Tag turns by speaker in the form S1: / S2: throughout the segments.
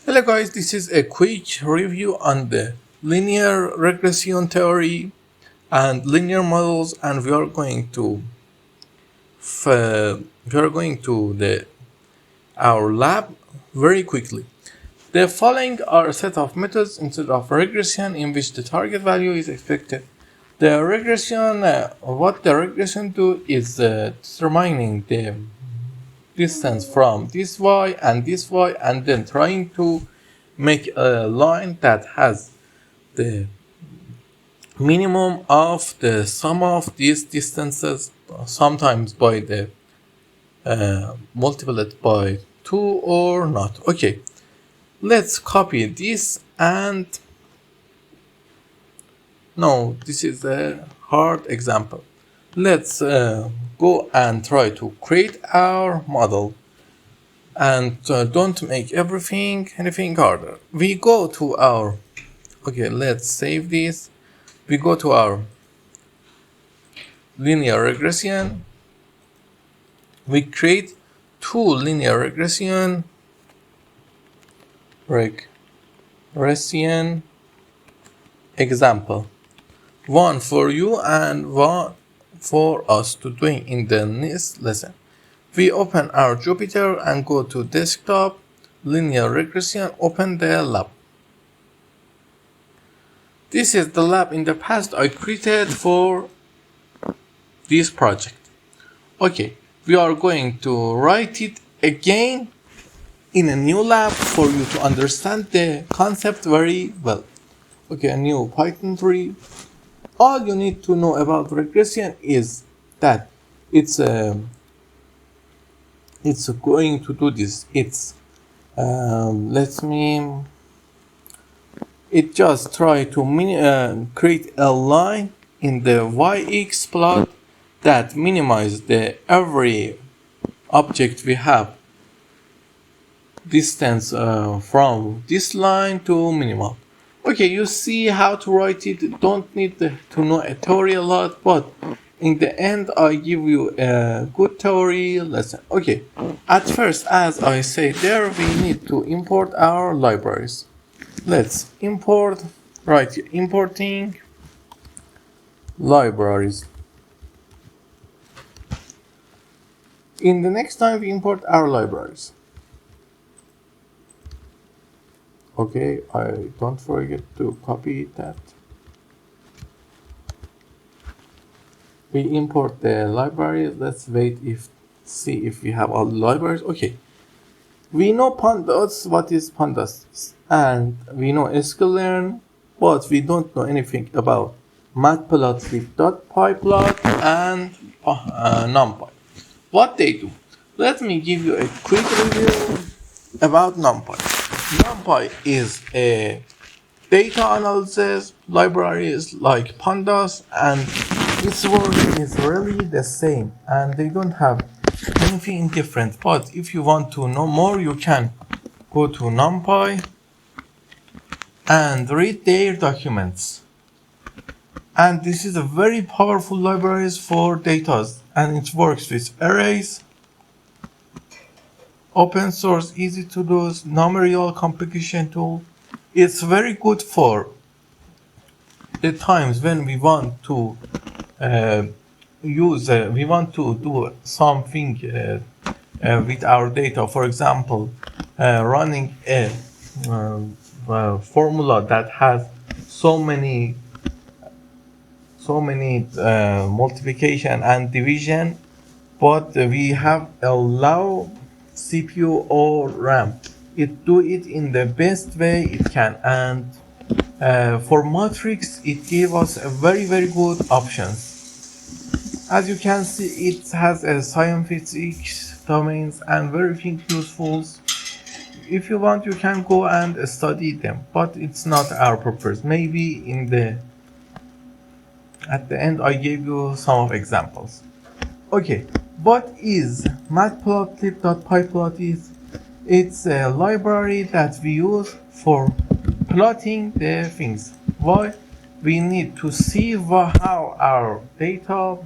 S1: Hello guys, this is a quick review on the linear regression theory and linear models, and we are going to our lab very quickly. The following are a set of methods instead of regression in which the target value is expected. What the regression do is determining the distance from this y and then trying to make a line that has the minimum of the sum of these distances, sometimes by the multiplied by 2 or not. Okay, let's copy this, and no, this is a hard example. Let's go and try to create our model, and don't make anything harder. We go to our, okay, let's save this. We go to our linear regression. We create two linear regression example, one for you and one for us to do in the next lesson. We open our Jupyter and go to desktop, linear regression, open the lab. This is the lab in the past I created for this project. Okay, we are going to write it again in a new lab for you to understand the concept very well. Okay, a new Python 3. All you need to know about regression is that it's going to do this. It just try to create a line in the yx plot that minimize the every object we have distance from this line to minimal. Okay, you see how to write it. Don't need to know a theory a lot, but in the end I give you a good theory lesson. Okay, at first, as I say there, we need to import our libraries. Let's import, right here, importing libraries. In the next time we import our libraries. Okay, I don't forget to copy that. We import the library. Let's see if we have all the libraries. Okay, we know pandas, what is pandas, and we know sklearn, but we don't know anything about matplotlib.pyplot and numpy. What they do? Let me give you a quick review about numpy. NumPy is a data analysis libraries like pandas, and its work is really the same, and they don't have anything different. But if you want to know more, you can go to NumPy and read their documents. And this is a very powerful library for data, and it works with arrays, open source, easy to use, numerical computation tool. It's very good for the times when we want to we want to do something with our data. For example, running a formula that has so many multiplication and division, but we have a low CPU or RAM. It do it in the best way it can, and for matrix it gave us a very good options. As you can see, it has a scientific domains and very useful. If you want, you can go and study them, but it's not our purpose. Maybe at the end I gave you some of examples. Okay, what is matplotlib.pyplot is? It's a library that we use for plotting the things. Why? We need to see how our data,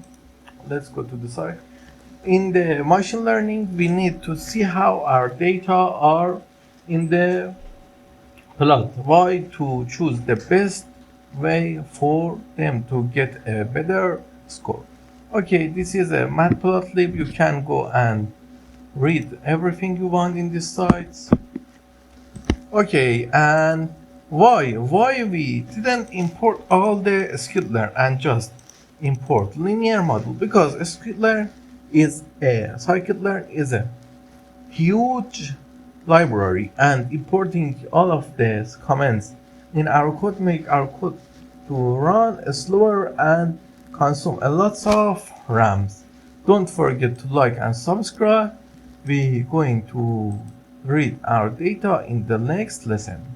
S1: let's go to the side. In the machine learning, we need to see how our data are in the plot. Why to choose the best way for them to get a better score. Okay, this is a matplotlib. You can go and read everything you want in this site. Okay, and why we didn't import all the scikit-learn and just import linear model? Because scikit-learn is a huge library, and importing all of these comments in our code make our code to run slower and consume a lot of RAMs. Don't forget to like and subscribe. We're going to read our data in the next lesson.